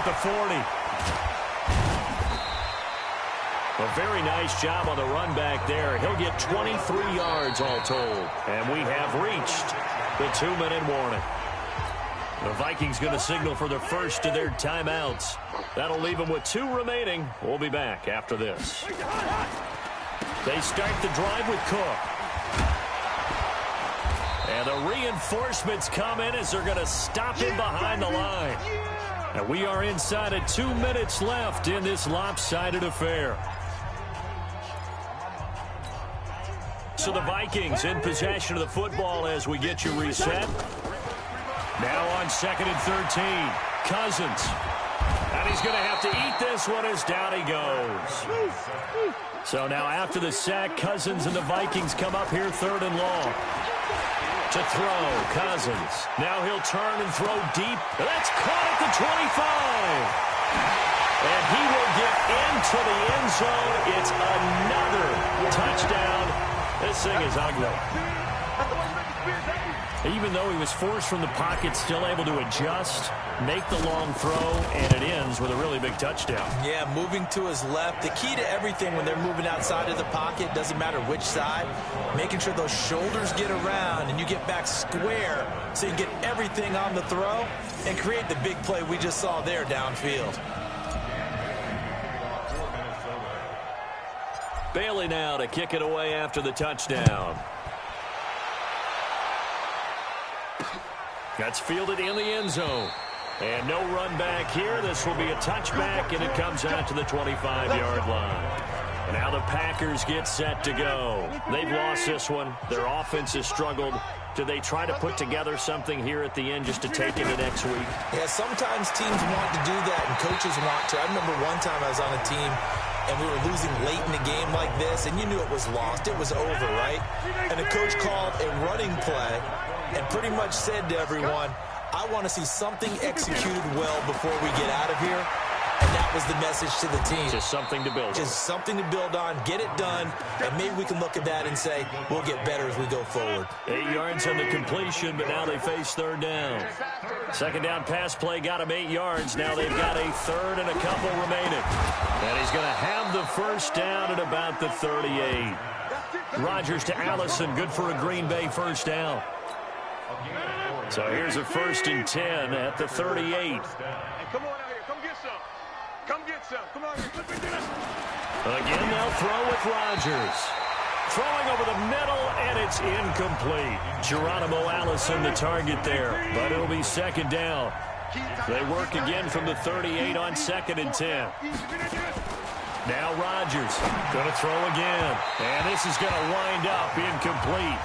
the 40. A very nice job on the run back there. He'll get 23 yards all told. And we have reached the 2-minute warning. The Vikings going to signal for the first of their timeouts. That'll leave them with 2 remaining. We'll be back after this. They start the drive with Cook. And the reinforcements come in as they're going to stop him behind the line. And we are inside of 2 minutes left in this lopsided affair. So the Vikings in possession of the football as we get you reset. Now on 2nd and 13. Cousins. And he's going to have to eat this one as down he goes. So now after the sack, Cousins and the Vikings come up here 3rd and long. To throw, Cousins. Now he'll turn and throw deep. That's caught at the 25. And he will get into the end zone. It's another touchdown. This thing is ugly. Even though he was forced from the pocket, still able to adjust, make the long throw, and it ends with a really big touchdown. Yeah, moving to his left. The key to everything when they're moving outside of the pocket, doesn't matter which side, making sure those shoulders get around and you get back square so you get everything on the throw and create the big play we just saw there downfield. Bailey now to kick it away after the touchdown. That's fielded in the end zone. And no run back here. This will be a touchback, and it comes out to the 25-yard line. Now the Packers get set to go. They've lost this one. Their offense has struggled. Do they try to put together something here at the end just to take into next week? Yeah, sometimes teams want to do that, and coaches want to. I remember one time I was on a team, and we were losing late in the game like this, and you knew it was lost. It was over, right? And the coach called a running play and pretty much said to everyone, I want to see something executed well before we get out of here. And that was the message to the team. Just something to build on. Just something to build on, get it done, and maybe we can look at that and say, we'll get better as we go forward. 8 yards on the completion, but now they face 3rd down. Second down pass play got him 8 yards. Now they've got a 3rd and a couple remaining. And he's going to have the first down at about the 38. Rodgers to Allison, good for a Green Bay first down. So here's a 1st and 10 at the 38. Come on out here. Come get some. Come get some. Come on. Again, they'll throw with Rodgers. Throwing over the middle, and it's incomplete. Geronimo Allison the target there, but it'll be 2nd down. They work again from the 38 on 2nd and 10. Now Rodgers going to throw again, and this is going to wind up incomplete.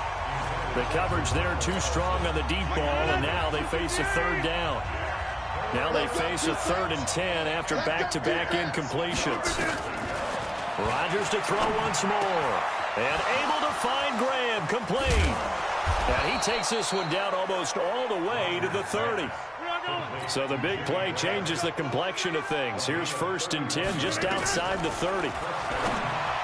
The coverage there too strong on the deep ball, and now they face a 3rd down. Now they face a 3rd and 10 after back-to-back incompletions. Rodgers to throw once more, and able to find Graham, complete. And he takes this one down almost all the way to the 30. So the big play changes the complexion of things. Here's 1st and 10 just outside the 30.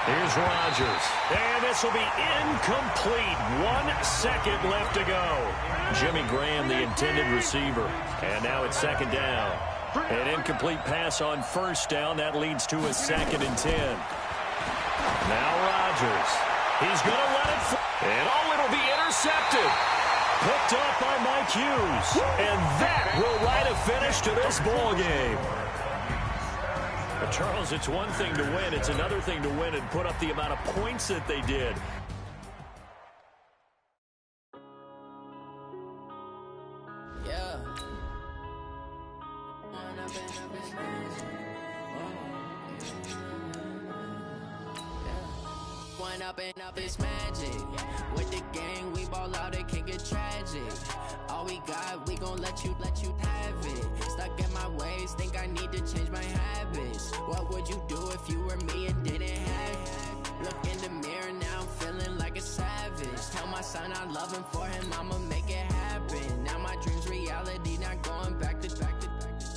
Here's Rodgers. And this will be incomplete. 1 second left to go. Jimmy Graham, the intended receiver. And now it's 2nd down. An incomplete pass on 1st down. That leads to a 2nd and 10. Now Rodgers. He's going to let it fly. And it'll be intercepted. Picked up by Mike Hughes. And that will write a finish to this ball game. But Charles, it's one thing to win. It's another thing to win and put up the amount of points that they did. Yeah. One up and up is magic. With the gang, we ball out, it can get tragic. All we got, we gon' let you have it. Stuck in my ways, think I need to change my habits. What would you do if you were me and didn't have it? Look in the mirror, now I'm feeling like a savage. Tell my son I love him, for him I'ma make it happen. Now my dream's reality, not going back to.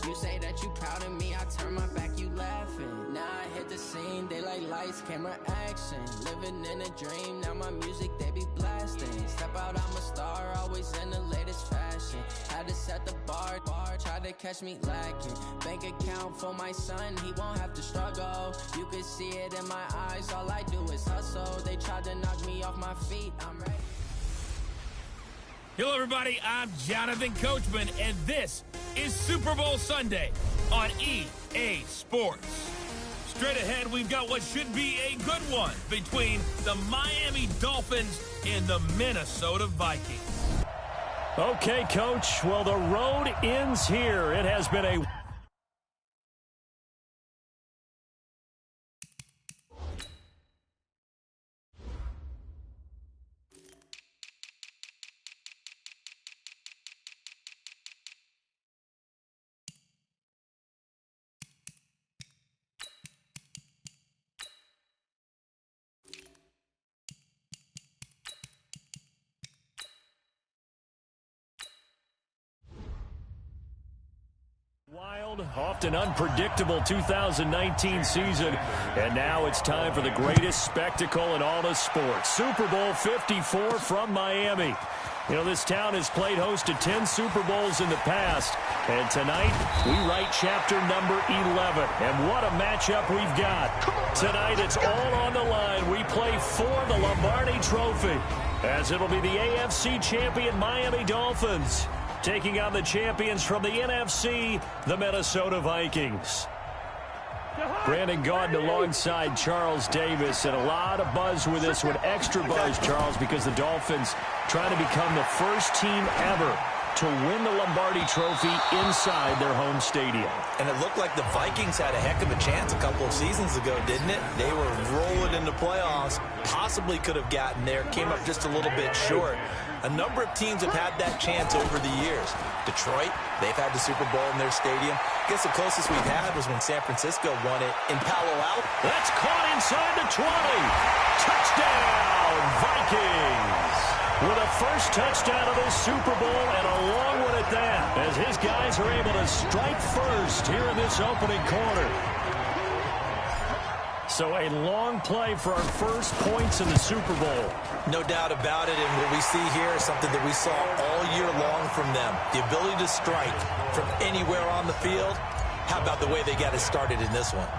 You say that you proud of me, I turn my back, you laughing. Now I hit the scene, they like lights, camera, action. Living in a dream, now my music, they be blasting. lasting. Step out, I'm a star, always in the latest fashion. Had to set the bar, try to catch me lacking. Bank account for my son, he won't have to struggle. You can see it in my eyes, all I do is hustle. They tried to knock me off my feet, I'm ready. Hello, everybody. I'm Jonathan Coachman, and this is Super Bowl Sunday on EA Sports. Straight ahead, we've got what should be a good one between the Miami Dolphins and the Minnesota Vikings. Okay, Coach. Well, the road ends here. It has been a... wild, often unpredictable 2019 season, and now it's time for the greatest spectacle in all of sports. Super Bowl 54 from Miami. You know, this town has played host to 10 Super Bowls in the past, and tonight we write chapter number 11. And what a matchup we've got. Tonight it's all on the line. We play for the Lombardi Trophy, as it'll be the AFC champion Miami Dolphins taking on the champions from the NFC, the Minnesota Vikings. Brandon Gaudin alongside Charles Davis, and a lot of buzz with this one. Extra buzz, Charles, because the Dolphins trying to become the first team ever to win the Lombardi Trophy inside their home stadium. And it looked like the Vikings had a heck of a chance a couple of seasons ago, didn't it? They were rolling in the playoffs, possibly could have gotten there, came up just a little bit short. A number of teams have had that chance over the years. Detroit, they've had the Super Bowl in their stadium. I guess the closest we've had was when San Francisco won it in Palo Alto. That's caught inside the 20. Touchdown, Vikings! With a first touchdown of this Super Bowl, and a long one at that, as his guys are able to strike first here in this opening quarter. So a long play for our first points in the Super Bowl. No doubt about it, and what we see here is something that we saw all year long from them. The ability to strike from anywhere on the field. How about the way they got it started in this one?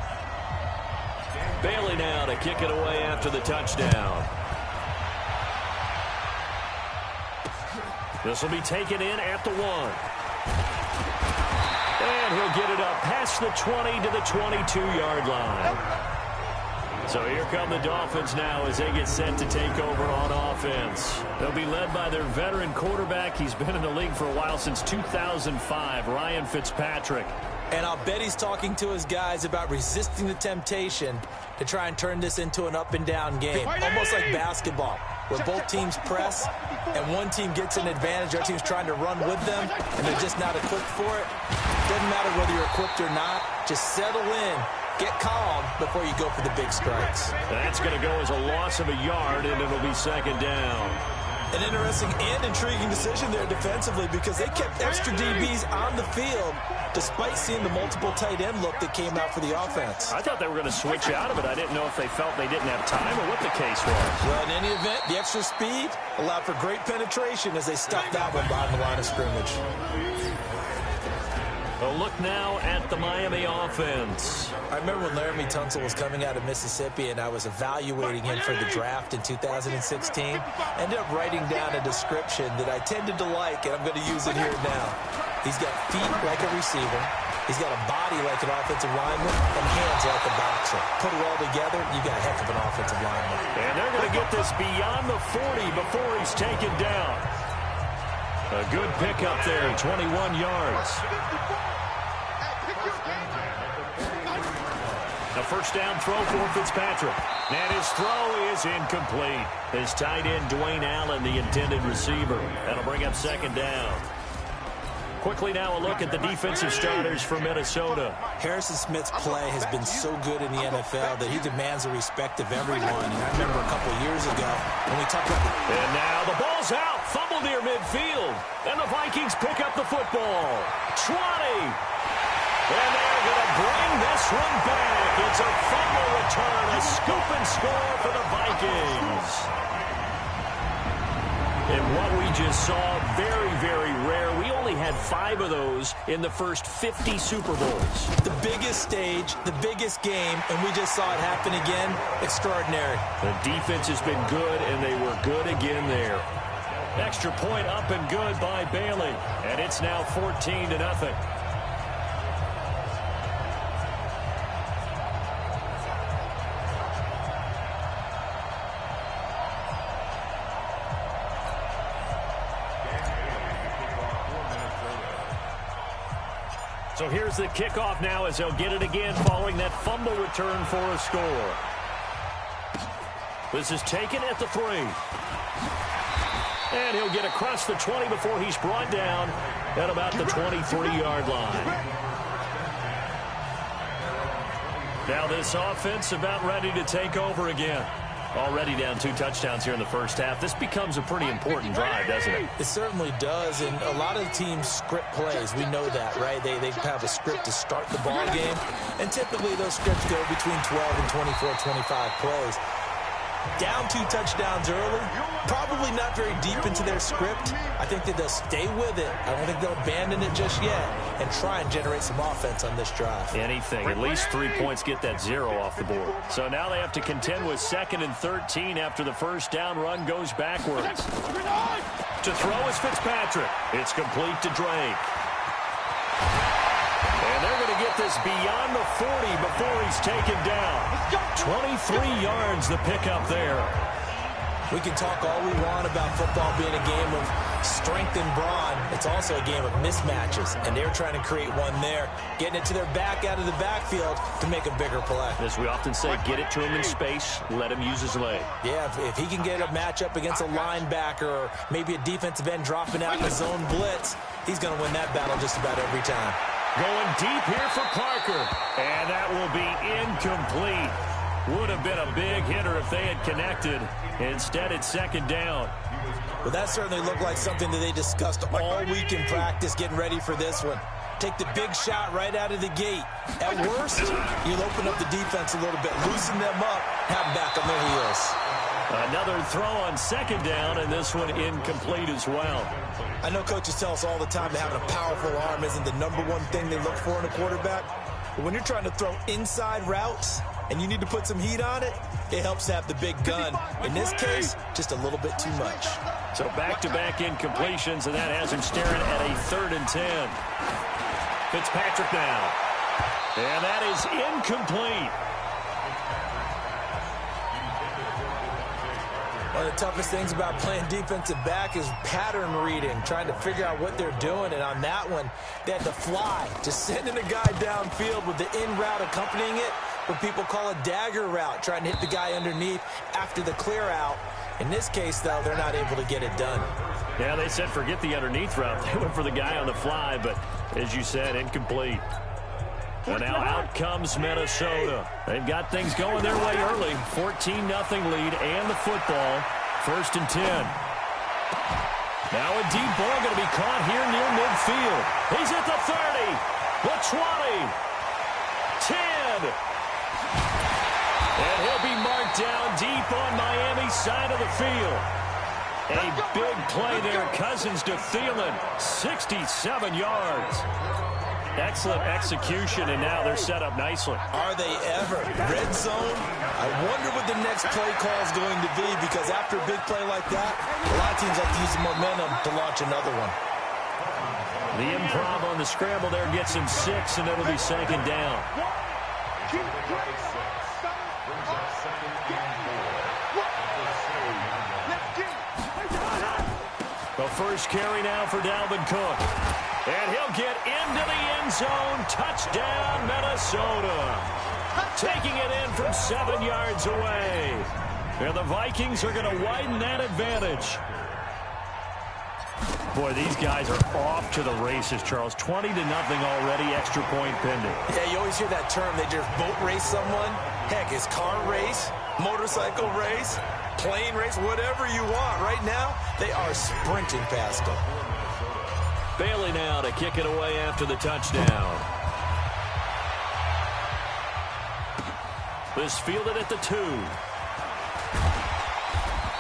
Bailey now to kick it away after the touchdown. This will be taken in at the 1. And he'll get it up past the 20 to the 22-yard line. So here come the Dolphins now as they get set to take over on offense. They'll be led by their veteran quarterback. He's been in the league for a while, since 2005, Ryan Fitzpatrick. And I'll bet he's talking to his guys about resisting the temptation to try and turn this into an up-and-down game. Almost like basketball, where both teams press and one team gets an advantage. The other team's trying to run with them, and they're just not equipped for it. Doesn't matter whether you're equipped or not. Just settle in. Get calm before you go for the big strikes. That's going to go as a loss of a yard, and it'll be second down. An interesting and intriguing decision there defensively, because they kept extra DBs on the field despite seeing the multiple tight end look that came out for the offense. I thought they were going to switch out of it. I didn't know if they felt they didn't have time or what the case was. Well, in any event, the extra speed allowed for great penetration as they stuffed that one behind the line of scrimmage. A look now at the Miami offense. I remember when Laramie Tunsil was coming out of Mississippi, and I was evaluating him for the draft in 2016. Ended up writing down a description that I tended to like, and I'm going to use it here now. He's got feet like a receiver. He's got a body like an offensive lineman and hands like a boxer. Put it all together, you got a heck of an offensive lineman. And they're going to get this beyond the 40 before he's taken down. A good pickup there, 21 yards. A first down throw for Fitzpatrick. And his throw is incomplete. His tight end, Dwayne Allen, the intended receiver. That'll bring up second down. Quickly now a look at the defensive starters for Minnesota. Harrison Smith's play has been so good in the NFL that he demands the respect of everyone. And I remember a couple of years ago when we talked about the... And now the ball's out. Fumble near midfield. And the Vikings pick up the football. 20. And they're going to bring this one back. It's a fumble return. A scoop and score for the Vikings. And what we just saw, very, very rare. We only had 5 of those in the first 50 Super Bowls. The biggest stage, the biggest game, and we just saw it happen again. Extraordinary. The defense has been good, and they were good again there. Extra point up and good by Bailey. And it's now 14-0. So here's the kickoff now as they'll get it again following that fumble return for a score. This is taken at the 3. And he'll get across the 20 before he's brought down at about the 23-yard line. Now this offense about ready to take over again. Already down 2 touchdowns here in the first half. This becomes a pretty important drive, doesn't it? It certainly does, and a lot of teams script plays. We know that, right? They have a script to start the ball game, and typically those scripts go between 12 and 24, 25 plays. Down 2 touchdowns early, probably not very deep into their script. I think that they'll stay with it. I don't think they'll abandon it just yet and try and generate some offense on this drive. Anything. At least 3 points, get that 0 off the board. So now they have to contend with 2nd and 13 after the first down run goes backwards. To throw is Fitzpatrick. It's complete to Drake. And they're going to get this beyond the 40 before he's taken down. 23 yards the pickup there. We can talk all we want about football being a game of strength and brawn. It's also a game of mismatches, and they're trying to create one there, getting it to their back out of the backfield to make a bigger play. As we often say, get it to him in space, let him use his leg. Yeah, if he can get a matchup against a linebacker or maybe a defensive end dropping out in a zone blitz, he's going to win that battle just about every time. Going deep here for Parker. And that will be incomplete. Would have been a big hitter if they had connected. Instead, it's 2nd down. Well, that certainly looked like something that they discussed all week in practice, getting ready for this one. Take the big shot right out of the gate. At worst, you'll open up the defense a little bit, loosen them up, have them back on their heels. Another throw on 2nd down, and this one incomplete as well. I know coaches tell us all the time that having a powerful arm isn't the #1 thing they look for in a quarterback. But when you're trying to throw inside routes and you need to put some heat on it, it helps to have the big gun. In this case, just a little bit too much. So back-to-back incompletions, and that has him staring at a 3rd and 10. Fitzpatrick now. And that is incomplete. One of the toughest things about playing defensive back is pattern reading, trying to figure out what they're doing. And on that one, they had to fly, just sending a guy downfield with the in route accompanying it, what people call a dagger route, trying to hit the guy underneath after the clear out. In this case, though, they're not able to get it done. Yeah, they said forget the underneath route. They went for the guy on the fly, but as you said, incomplete. And now out comes Minnesota. They've got things going their way early. 14-0 lead and the football. 1st and 10. Now a deep ball going to be caught here near midfield. He's at the 30, the 20, 10. And he'll be marked down deep on Miami's side of the field. A big play there. Cousins to Thielen. 67 yards. Excellent execution, and now they're set up nicely. Are they ever? Red zone? I wonder what the next play call is going to be, because after a big play like that, a lot of teams like to use the momentum to launch another one. The improv on the scramble there gets him 6, and it'll be 2nd down. The first carry now for Dalvin Cook. And he'll get into the end zone. Touchdown, Minnesota. Taking it in from 7 yards away. And the Vikings are going to widen that advantage. Boy, these guys are off to the races, Charles. 20-0 already, extra point pending. Yeah, you always hear that term. They just boat race someone. Heck, it's car race, motorcycle race, plane race, whatever you want. Right now, they are sprinting past them. Bailey now to kick it away after the touchdown. This fielded at the 2.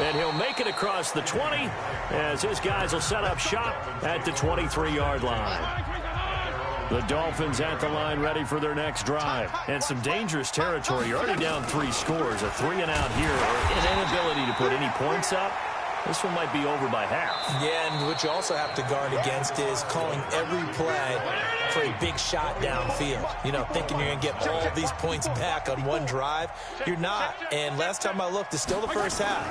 And he'll make it across the 20 as his guys will set up shop at the 23-yard line. The Dolphins at the line ready for their next drive. And some dangerous territory. You're already down 3 scores. A 3-and-out here or an inability to put any points up. This one might be over by half. Yeah, and what you also have to guard against is calling every play for a big shot downfield. You know, thinking you're going to get all these points back on one drive. You're not. And last time I looked, it's still the first half.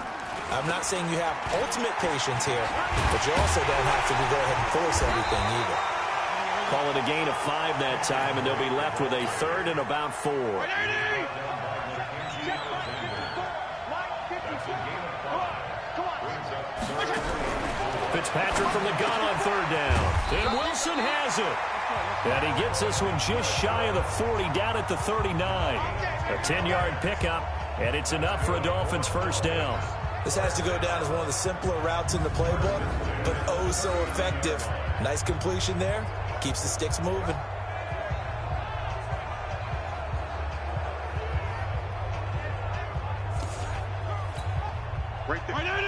I'm not saying you have ultimate patience here, but you also don't have to go ahead and force everything either. Call it a gain of 5 that time, and they'll be left with a 3rd and about 4. Fitzpatrick from the gun on 3rd down. And Wilson has it. And he gets this one just shy of the 40, down at the 39. A 10-yard pickup, and it's enough for a Dolphins first down. This has to go down as one of the simpler routes in the playbook, but oh so effective. Nice completion there. Keeps the sticks moving.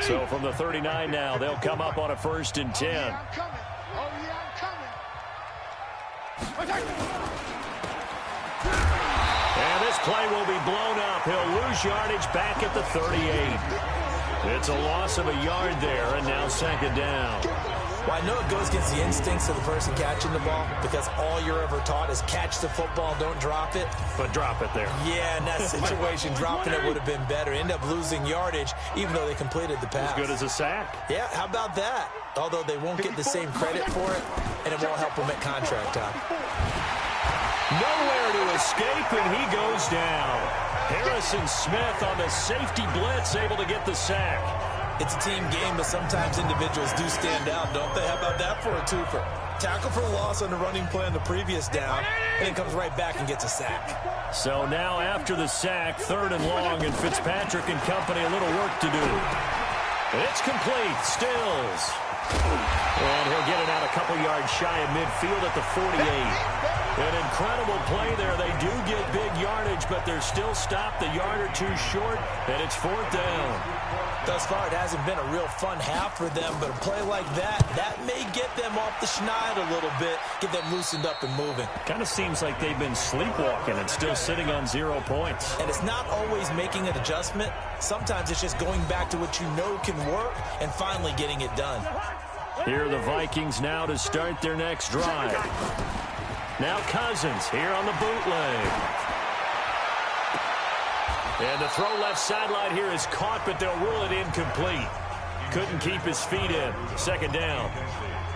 So from the 39 now, they'll come up on a 1st and 10. And this play will be blown up. He'll lose yardage back at the 38. It's a loss of a yard there, and now 2nd down. Well, I know it goes against the instincts of the person catching the ball because all you're ever taught is catch the football, don't drop it. But drop it there. Yeah, in that situation, dropping it would have been better. End up losing yardage, even though they completed the pass. As good as a sack. Yeah, how about that? Although they won't get the same credit for it, and it won't help them at contract time. Nowhere to escape, and he goes down. Harrison Smith on the safety blitz, able to get the sack. It's a team game, but sometimes individuals do stand out, don't they? How about that for a twofer? Tackle for loss on the running play on the previous down, and it comes right back and gets a sack. So now after the sack, 3rd and long, and Fitzpatrick and company a little work to do. It's complete. Stills. And he'll get it out a couple yards shy of midfield at the 48. An incredible play there. They do get big yardage, but they're still stopped a yard or 2 short, and it's 4th down. Thus far, it hasn't been a real fun half for them, but a play like that may get them off the schneid a little bit, get them loosened up and moving. Kind of seems like they've been sleepwalking and still sitting on 0 points. And it's not always making an adjustment. Sometimes it's just going back to what you know can work and finally getting it done. Here are the Vikings now to start their next drive. Now Cousins here on the bootleg. And the throw left sideline here is caught, but they'll rule it incomplete. Couldn't keep his feet in. 2nd down.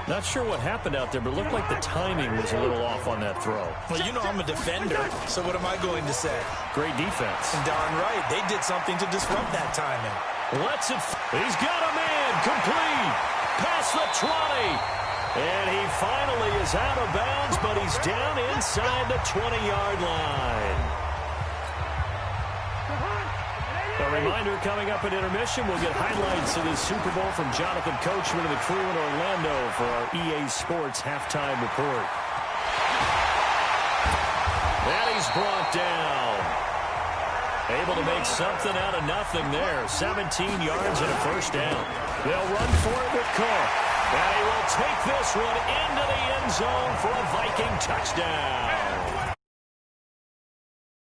Not sure what happened out there, but it looked like the timing was a little off on that throw. Well, you know I'm a defender, so what am I going to say? Great defense. And darn right, they did something to disrupt that timing. Lets it. He's got a man. Complete. Past the 20. And he finally is out of bounds, but he's down inside the 20-yard line. A reminder coming up at intermission, we'll get highlights of this Super Bowl from Jonathan Coachman and the crew in Orlando for our EA Sports halftime report. And he's brought down. Able to make something out of nothing there. 17 yards and a 1st down. They'll run for it with Cook. And he will take this one into the end zone for a Viking touchdown.